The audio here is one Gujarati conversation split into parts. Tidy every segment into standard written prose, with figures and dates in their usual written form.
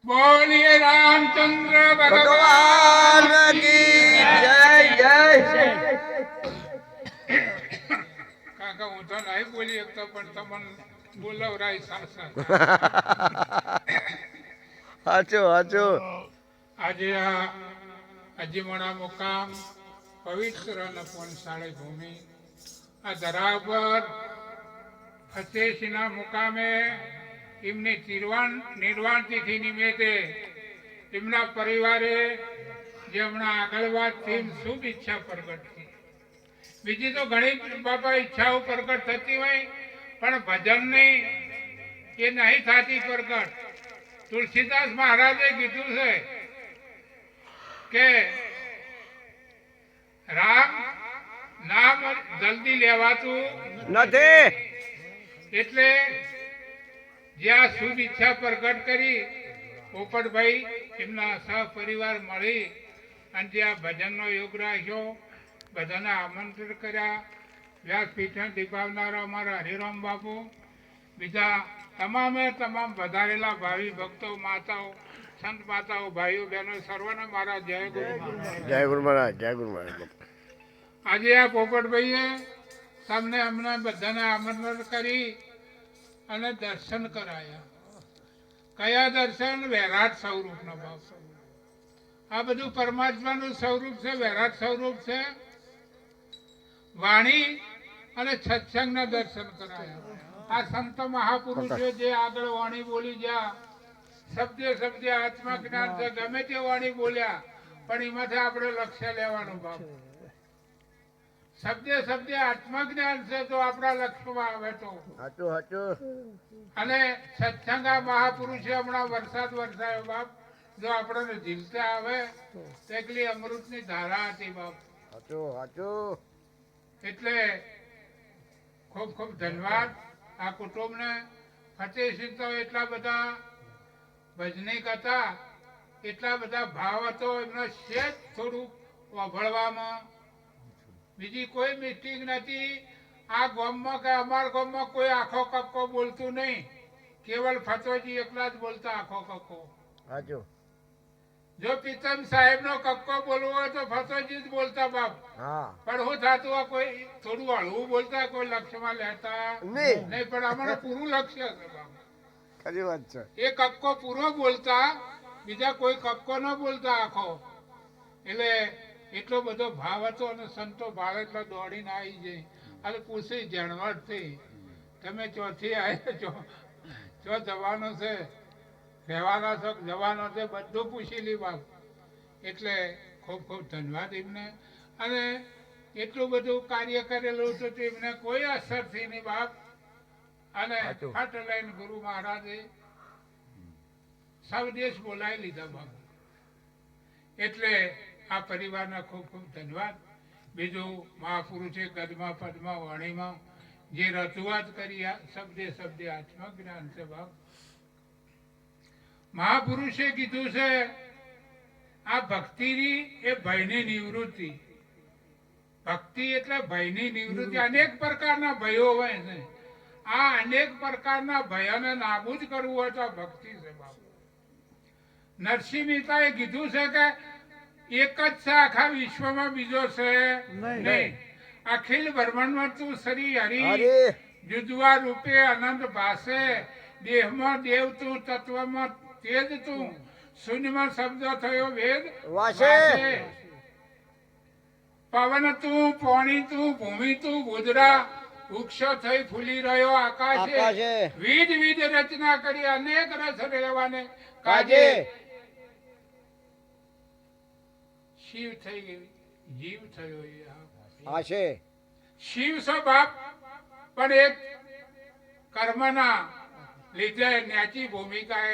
બોલીએ રામચંદ્ર ભગવાન કી જય જય. કાકા હું તો નહીં બોલી શકતો પણ તમને બોલવરાય સાસા. હાચું હાચું. આજે આ અજીમણા મુકામ પવિત્ર અને પણસાળી ભૂમિ આ ધરા પર ફતેહસિંહના મુકામે એમની નિર્વાણ તિથિ નિમિત્તે એમના પરિવારે જે હમણાં આગળ વાત થઈ શુભ ઈચ્છા પ્રગટ થઈ. બીજી તો ઘણી બાપા ઈચ્છાઓ પ્રગટ થતી હોય પણ ભજનની એ નહીં થતી પ્રગટ. તુલસીદાસ મહારાજે કીધું છે કે રામ નામ જલ્દી લેવાતું નથી. એટલે જ્યાં શુભ ઈચ્છા પ્રગટ કરી પોપટભાઈ એમના સહપરિવાર મળી અને જ્યાં ભજનનો યોગ રાખ્યો, બધાને આમંત્રણ કર્યા. વ્યાસપીઠને દીપાવનારા અમારા હરિરામ બાપુ, બીજા તમામે તમામ વધારેલા ભાવિ ભક્તો, માતાઓ, સંત માતાઓ, ભાઈઓ બહેનો સર્વને મારા જય ગુરુ મહારાજ. જય ગુરુ મહારાજ. જય ગુરુ મહારાજ. આજે આ પોપટભાઈએ તમને અમને બધાને આમંત્રણ કરી અને દર્શન કરાયા. કયા દર્શન? વૈરાટ સ્વરૂપના બાપ. આ બધું પરમાત્માનું સ્વરૂપ છે, વૈરાટ સ્વરૂપ છે. વાણી અને સત્સંગના દર્શન કરાયા. આ સંત મહાપુરુષો જે આગળ વાણી બોલી ગયા, શબ્દે શબ્દે આત્મા જ્ઞાન છે, ગમે તે વાણી બોલ્યા પણ એમાંથી આપણે લક્ષ્ય લેવાનું બાપ. શબ્દે શબ્દે આત્મજ્ઞાન છે તો આપણા લક્ષ્યમાં આવે તો. હાચું હાચું. અને સત્સંગા મહાપુરુષે હમણાં વરસાદ વરસાયો બાપ. જો આપણને ઝીલતા આવે તો એકલી અમૃતની ધારા હતી બાપ. હાચું હાચું. એટલે ખૂબ ખૂબ ધન્યવાદ આ કુટુંબને. ફતેહસિંહ તો એટલા બધા ભજનીક હતા, એટલા બધા ભાવ હતો એમનો. શેત થોડું વાભળવામાં બીજી કોઈ મિસ્ટેક નથી. આ ગામમાં કે અમારા ગામમાં કોઈ આખો કક્કો બોલતું નહીં. કેવલ ફતોજી એકલા જ બોલતા આખો કક્કો. હાચું. જો પિતમ સાહેબ નો કક્કો બોલવો હોય તો ફતોજી જ બોલતા બાપ. હા. પણ હું થતું આ કોઈ થોડું હળવું બોલતા, કોઈ લક્ષ્યમાં લેતા નહીં. નહીં. પણ અમારું પૂરું લક્ષ્ય છે બાપ. ખરી વાત છે. એ કક્કો પૂરો બોલતા, બીજા કોઈ કક્કો ન બોલતા આખો. એટલે એટલો બધો ભાવ હતો અને સંતો ભાવ એટલો દોડીને આવી જાય અને પૂછી જણવટ થઈ તમે ચોથી આવ્યા છો, ચો જવાનો છે, રહેવાના છો, જવાનો છે, બધું પૂછી લી બાપ. એટલે ખૂબ ખૂબ ધન્યવાદ એમને. અને એટલું બધું કાર્ય કરેલું હતું તો એમને કોઈ અસર થઈ નહીં બાપ. અને ફટ લઈને ગુરુ મહારાજે સૌદેશ બોલાવી લીધા બાપ. એટલે આ પરિવારના ખૂબ ખૂબ ધન્યવાદ. બીજું મહાપુરુષે ગદમાં પદમાં વાણીમાં જે રજૂઆત કરી, શબ્દે શબ્દે આત્મજ્ઞાન છે બાપ. મહાપુરુષે કીધું છે આ ભક્તિની એ ભયની નિવૃત્તિ. ભક્તિ એટલે ભયની નિવૃત્તિ. અનેક પ્રકારના ભયો હોય છે. આ અનેક પ્રકારના ભયોને નાબૂદ કરવું હોય તો ભક્તિ છે બાપ. નરસિંહ મહેતાએ કીધું છે કે એક જ છે આખા વિશ્વમાં, બીજો છે નહીં. અખિલ બ્રહ્માંડમાં તું શ્રી હરિ જુદવા રૂપે આનંદ ભાસે. દેહમાં દેવ તું, તત્વમાં તેજ તું, શૂન્યમાં શબ્દ થયો વેદ વાસે. પવન તું, પાણી તું, ભૂમિ તું, ગુજરા વૃક્ષો થઈ ફૂલી રહ્યો આકાશે. વિધ વિધ રચના કરી અનેક રસ રહેવાને કાજે. શિવ થઈ ગઈ, જીવ થયો. આશે શિવ છો બાપ, પણ એક કર્મના લીધે ન્યાચી ભૂમિકા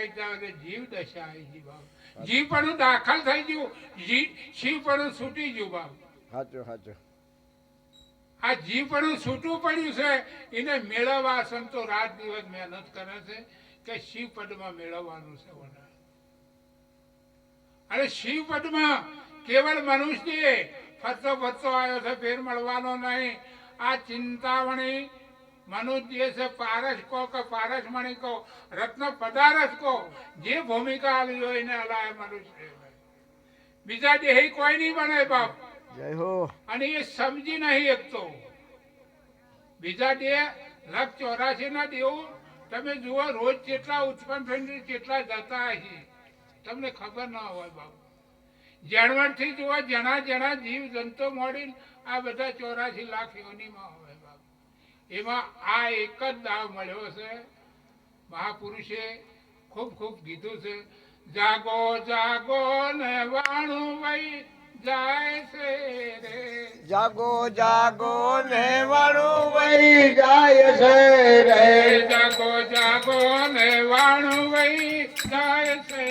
જીવ દશા આવી ગઈ બાપ. જીવ પણ દાખલ થઈ ગયું, શિવ પણ છૂટી ગયું બાપ. હાચું હાચું. આ જીવ પણ છૂટું પડ્યું છે. એને મેળવવા સંતો રાત દિવસ મહેનત કરે છે કે શિવ પદમાં મેળવવાનું છે. અને શિવ પદમાં કેવળ મનુષ્ય ફરતો ફરતો આવ્યો છે, ફેર મળવાનો નહીં. આ ચિંતામણી મનુષ્ય જે છે પારસ કહો કે પારસમણી કહો રત્ન પદારસ કહો જે ભૂમિકા આવી હોય એને હલાય મનુષ્ય બીજા દેહી કોઈ નહીં બને બાપ જય હો અને એ સમજી નહીં એકતો બીજા દેહ 84 ના દેવો તમે જુઓ રોજ કેટલા ઉત્પન્ન થઈને કેટલા જતા હશે તમને ખબર ના હોય બાપ જણવણથી જુઓ જણા જણા જીવ જંતુ મોડી આ બધા 84 લાખ યોનીમાં હોય બાપ એમાં આ એક જ દાવ મળ્યો છે મહાપુરુષે ખૂબ ખૂબ કીધું છે જાગો જાગો ને વાણું વઈ જાય છે રે જાગો જાગો ને વાળું વહી જાય છે રે જાગો જાગો ને વાણું વઈ જાય છે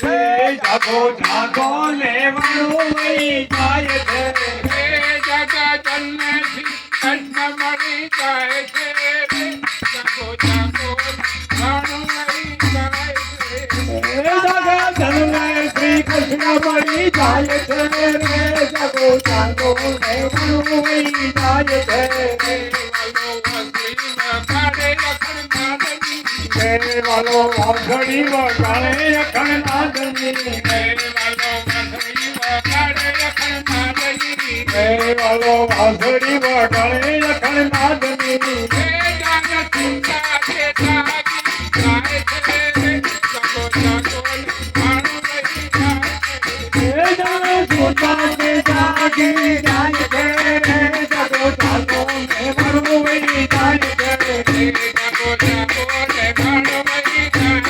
રે જાગો જાગો ને વાળું વહી જાય છે હે જગા જન્મથી કૃષ્ણ મળી જાય છે રે જાગો જાગો વાણું વઈ જાય છે જગા જન્મે શ્રી કૃષ્ણ મળી જાય છે રે જાગો જાગો ને વાળું વહી જાય છે વાલો વાંસળી વગાડે અખંડ નાદની વાલો વાંસળી વગાડે અખંડ નાદની હે વાલો વાંસળી વગાડે અખંડ નાદની હે જાગ ચિંતા કે જાગી જાય છે જાગો જાગો વાણું વહી જાય છે હે જાગ ચિંતા કે જાગી જાય છે જાગો જાગો ને વાળું વહી જાય છે જાગો જાગો ને વાણું વહી જાય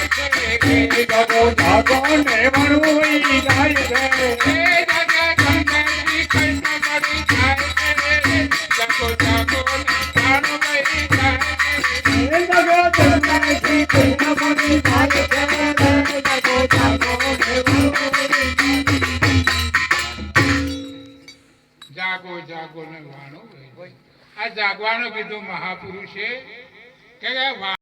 છે જાગો જાગો ને વાળું વહી જાય છે હે જગા જન્મે શ્રી કૃષ્ણ મળી જાય છે જાગો જાગો ને વાણું વહી જાય છે હે જાગો જન્મે શ્રી કૃષ્ણ મળી જાય છે જાગો જાગો ને વાળું વહી જાગો જાગો ને વાણું વહી જાય. આ જાગવાનું કીધું મહાપુરુષે કે